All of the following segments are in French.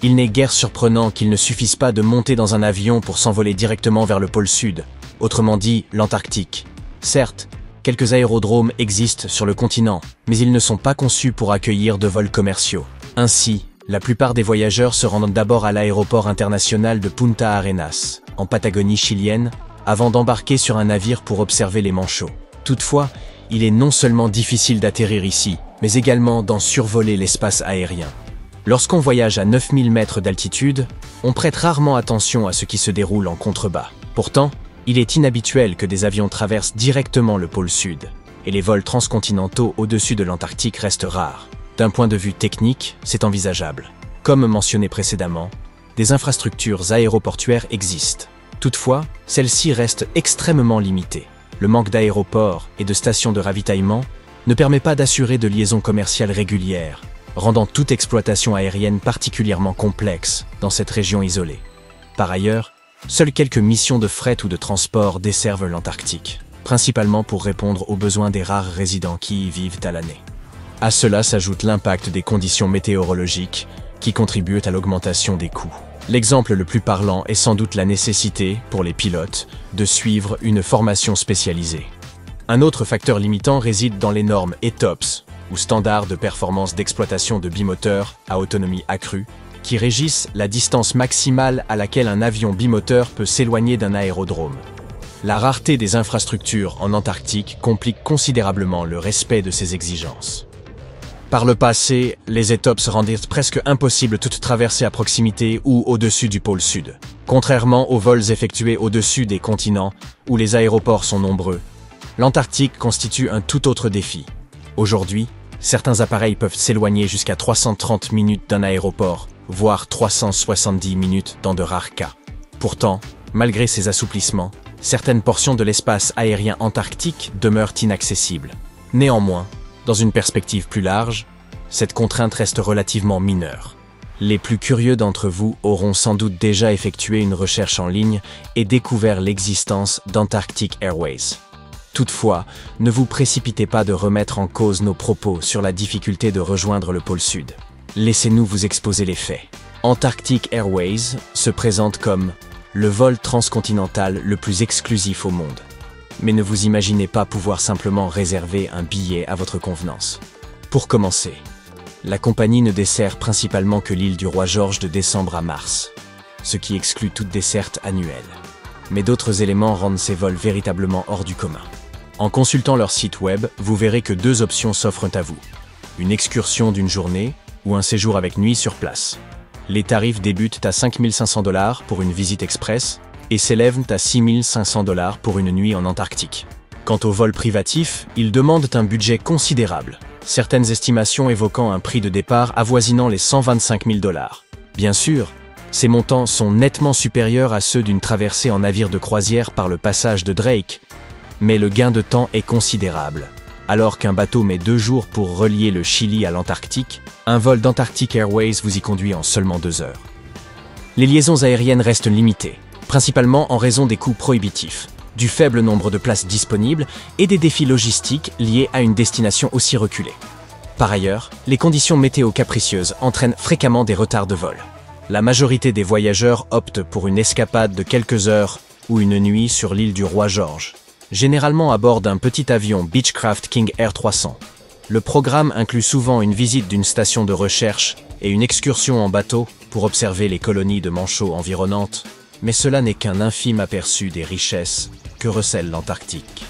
Il n'est guère surprenant qu'il ne suffise pas de monter dans un avion pour s'envoler directement vers le pôle Sud, autrement dit l'Antarctique. Certes, quelques aérodromes existent sur le continent, mais ils ne sont pas conçus pour accueillir de vols commerciaux. Ainsi, la plupart des voyageurs se rendent d'abord à l'aéroport international de Punta Arenas, en Patagonie chilienne, avant d'embarquer sur un navire pour observer les manchots. Toutefois, il est non seulement difficile d'atterrir ici, mais également d'en survoler l'espace aérien. Lorsqu'on voyage à 9000 mètres d'altitude, on prête rarement attention à ce qui se déroule en contrebas. Pourtant, il est inhabituel que des avions traversent directement le pôle Sud, et les vols transcontinentaux au-dessus de l'Antarctique restent rares. D'un point de vue technique, c'est envisageable. Comme mentionné précédemment, des infrastructures aéroportuaires existent. Toutefois, celles-ci restent extrêmement limitées. Le manque d'aéroports et de stations de ravitaillement ne permet pas d'assurer de liaisons commerciales régulières, rendant toute exploitation aérienne particulièrement complexe dans cette région isolée. Par ailleurs, seules quelques missions de fret ou de transport desservent l'Antarctique, principalement pour répondre aux besoins des rares résidents qui y vivent à l'année. À cela s'ajoute l'impact des conditions météorologiques qui contribuent à l'augmentation des coûts. L'exemple le plus parlant est sans doute la nécessité, pour les pilotes, de suivre une formation spécialisée. Un autre facteur limitant réside dans les normes ETOPS, ou standards de performance d'exploitation de bimoteurs à autonomie accrue, qui régissent la distance maximale à laquelle un avion bimoteur peut s'éloigner d'un aérodrome. La rareté des infrastructures en Antarctique complique considérablement le respect de ces exigences. Par le passé, les ETOPS rendaient presque impossible toute traversée à proximité ou au-dessus du pôle Sud. Contrairement aux vols effectués au-dessus des continents, où les aéroports sont nombreux, l'Antarctique constitue un tout autre défi. Aujourd'hui, certains appareils peuvent s'éloigner jusqu'à 330 minutes d'un aéroport, voire 370 minutes dans de rares cas. Pourtant, malgré ces assouplissements, certaines portions de l'espace aérien antarctique demeurent inaccessibles. Néanmoins, dans une perspective plus large, cette contrainte reste relativement mineure. Les plus curieux d'entre vous auront sans doute déjà effectué une recherche en ligne et découvert l'existence d'Antarctic Airways. Toutefois, ne vous précipitez pas de remettre en cause nos propos sur la difficulté de rejoindre le pôle Sud. Laissez-nous vous exposer les faits. Antarctic Airways se présente comme le vol transcontinental le plus exclusif au monde. Mais ne vous imaginez pas pouvoir simplement réserver un billet à votre convenance. Pour commencer, la compagnie ne dessert principalement que l'île du Roi-George de décembre à mars, ce qui exclut toute desserte annuelle. Mais d'autres éléments rendent ces vols véritablement hors du commun. En consultant leur site web, vous verrez que deux options s'offrent à vous. Une excursion d'une journée ou un séjour avec nuit sur place. Les tarifs débutent à 5 500 $ pour une visite express et s'élèvent à 6 500 $ pour une nuit en Antarctique. Quant aux vols privatifs, ils demandent un budget considérable, certaines estimations évoquant un prix de départ avoisinant les 125 000 $. Bien sûr, ces montants sont nettement supérieurs à ceux d'une traversée en navire de croisière par le passage de Drake, mais le gain de temps est considérable. Alors qu'un bateau met 2 jours pour relier le Chili à l'Antarctique, un vol d'Antarctic Airways vous y conduit en seulement 2 heures. Les liaisons aériennes restent limitées, principalement en raison des coûts prohibitifs, du faible nombre de places disponibles et des défis logistiques liés à une destination aussi reculée. Par ailleurs, les conditions météo capricieuses entraînent fréquemment des retards de vol. La majorité des voyageurs optent pour une escapade de quelques heures ou une nuit sur l'île du Roi-George, généralement à bord d'un petit avion Beechcraft King Air 300. Le programme inclut souvent une visite d'une station de recherche et une excursion en bateau pour observer les colonies de manchots environnantes, mais cela n'est qu'un infime aperçu des richesses que recèle l'Antarctique.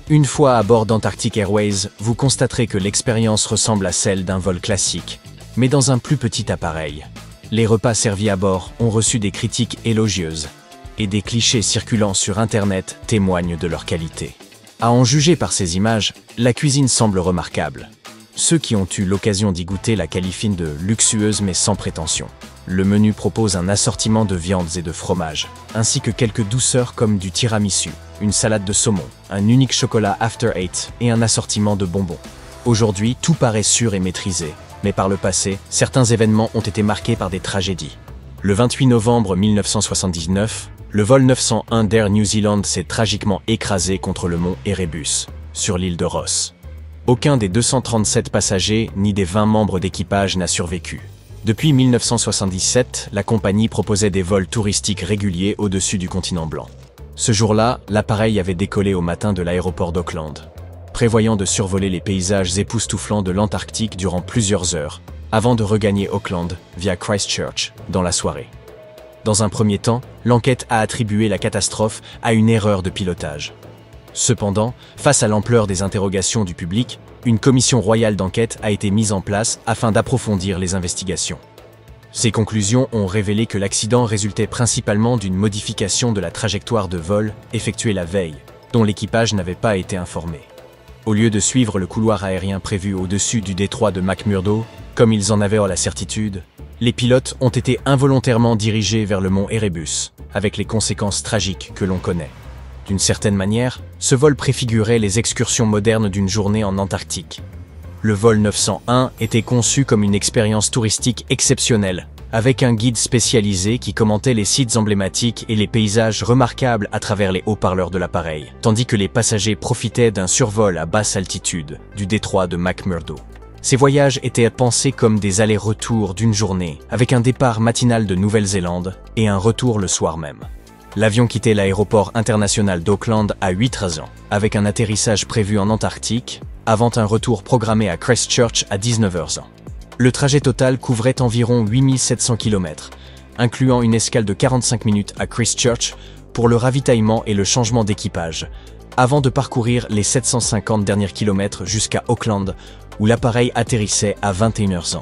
Une fois à bord d'Antarctic Airways, vous constaterez que l'expérience ressemble à celle d'un vol classique, mais dans un plus petit appareil. Les repas servis à bord ont reçu des critiques élogieuses, et des clichés circulant sur Internet témoignent de leur qualité. À en juger par ces images, la cuisine semble remarquable. Ceux qui ont eu l'occasion d'y goûter la qualifient de luxueuse mais sans prétention. Le menu propose un assortiment de viandes et de fromages, ainsi que quelques douceurs comme du tiramisu, une salade de saumon, un unique chocolat After Eight et un assortiment de bonbons. Aujourd'hui, tout paraît sûr et maîtrisé, mais par le passé, certains événements ont été marqués par des tragédies. Le 28 novembre 1979, le vol 901 d'Air New Zealand s'est tragiquement écrasé contre le mont Erebus, sur l'île de Ross. Aucun des 237 passagers ni des 20 membres d'équipage n'a survécu. Depuis 1977, la compagnie proposait des vols touristiques réguliers au-dessus du continent blanc. Ce jour-là, l'appareil avait décollé au matin de l'aéroport d'Auckland, prévoyant de survoler les paysages époustouflants de l'Antarctique durant plusieurs heures, avant de regagner Auckland via Christchurch dans la soirée. Dans un premier temps, l'enquête a attribué la catastrophe à une erreur de pilotage. Cependant, face à l'ampleur des interrogations du public, une commission royale d'enquête a été mise en place afin d'approfondir les investigations. Ces conclusions ont révélé que l'accident résultait principalement d'une modification de la trajectoire de vol effectuée la veille, dont l'équipage n'avait pas été informé. Au lieu de suivre le couloir aérien prévu au-dessus du détroit de McMurdo, comme ils en avaient la certitude, les pilotes ont été involontairement dirigés vers le mont Erebus, avec les conséquences tragiques que l'on connaît. D'une certaine manière, ce vol préfigurait les excursions modernes d'une journée en Antarctique. Le vol 901 était conçu comme une expérience touristique exceptionnelle, avec un guide spécialisé qui commentait les sites emblématiques et les paysages remarquables à travers les haut-parleurs de l'appareil, tandis que les passagers profitaient d'un survol à basse altitude du détroit de McMurdo. Ces voyages étaient pensés comme des allers-retours d'une journée, avec un départ matinal de Nouvelle-Zélande et un retour le soir même. L'avion quittait l'aéroport international d'Auckland à 8h, avec un atterrissage prévu en Antarctique, avant un retour programmé à Christchurch à 19h. Le trajet total couvrait environ 8700 km, incluant une escale de 45 minutes à Christchurch pour le ravitaillement et le changement d'équipage, avant de parcourir les 750 derniers kilomètres jusqu'à Auckland, où l'appareil atterrissait à 21h.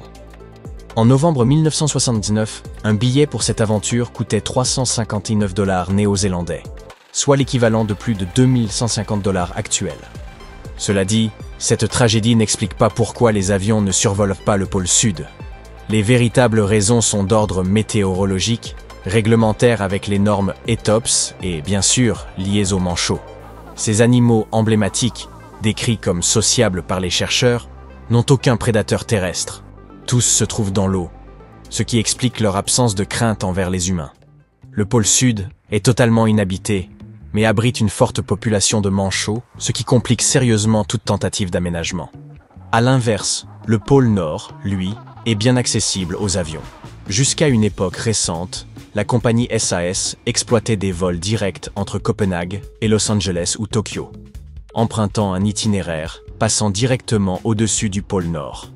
En novembre 1979, un billet pour cette aventure coûtait 359 $ néo-zélandais, soit l'équivalent de plus de 2150 $ actuels. Cela dit, cette tragédie n'explique pas pourquoi les avions ne survolent pas le pôle Sud. Les véritables raisons sont d'ordre météorologique, réglementaire avec les normes ETOPS et, bien sûr, liées aux manchots. Ces animaux emblématiques, décrits comme sociables par les chercheurs, n'ont aucun prédateur terrestre. Tous se trouvent dans l'eau, ce qui explique leur absence de crainte envers les humains. Le pôle Sud est totalement inhabité, mais abrite une forte population de manchots, ce qui complique sérieusement toute tentative d'aménagement. À l'inverse, le pôle Nord, lui, est bien accessible aux avions. Jusqu'à une époque récente, la compagnie SAS exploitait des vols directs entre Copenhague et Los Angeles ou Tokyo, empruntant un itinéraire passant directement au-dessus du pôle Nord.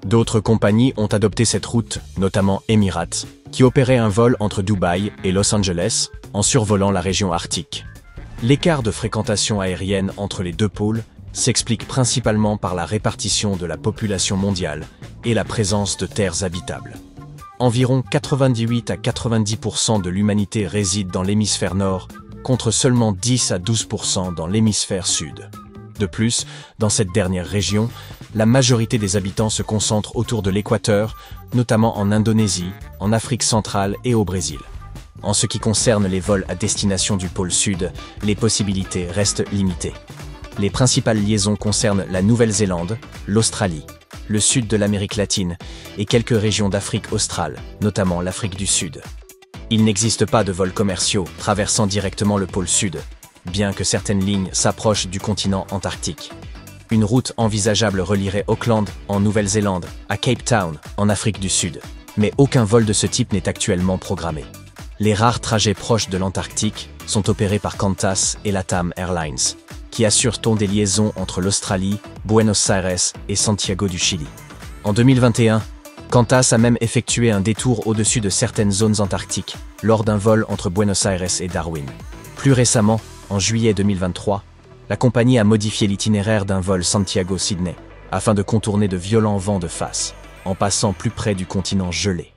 D'autres compagnies ont adopté cette route, notamment Emirates, qui opérait un vol entre Dubaï et Los Angeles en survolant la région arctique. L'écart de fréquentation aérienne entre les deux pôles s'explique principalement par la répartition de la population mondiale et la présence de terres habitables. Environ 98 à 90% de l'humanité réside dans l'hémisphère nord, contre seulement 10 à 12% dans l'hémisphère sud. De plus, dans cette dernière région, la majorité des habitants se concentrent autour de l'équateur, notamment en Indonésie, en Afrique centrale et au Brésil. En ce qui concerne les vols à destination du pôle Sud, les possibilités restent limitées. Les principales liaisons concernent la Nouvelle-Zélande, l'Australie, le sud de l'Amérique latine et quelques régions d'Afrique australe, notamment l'Afrique du Sud. Il n'existe pas de vols commerciaux traversant directement le pôle Sud, bien que certaines lignes s'approchent du continent antarctique. Une route envisageable relierait Auckland, en Nouvelle-Zélande, à Cape Town, en Afrique du Sud, mais aucun vol de ce type n'est actuellement programmé. Les rares trajets proches de l'Antarctique sont opérés par Qantas et LATAM Airlines, qui assurent des liaisons entre l'Australie, Buenos Aires et Santiago du Chili. En 2021, Qantas a même effectué un détour au-dessus de certaines zones antarctiques, lors d'un vol entre Buenos Aires et Darwin. Plus récemment, en juillet 2023, la compagnie a modifié l'itinéraire d'un vol Santiago-Sydney, afin de contourner de violents vents de face, en passant plus près du continent gelé.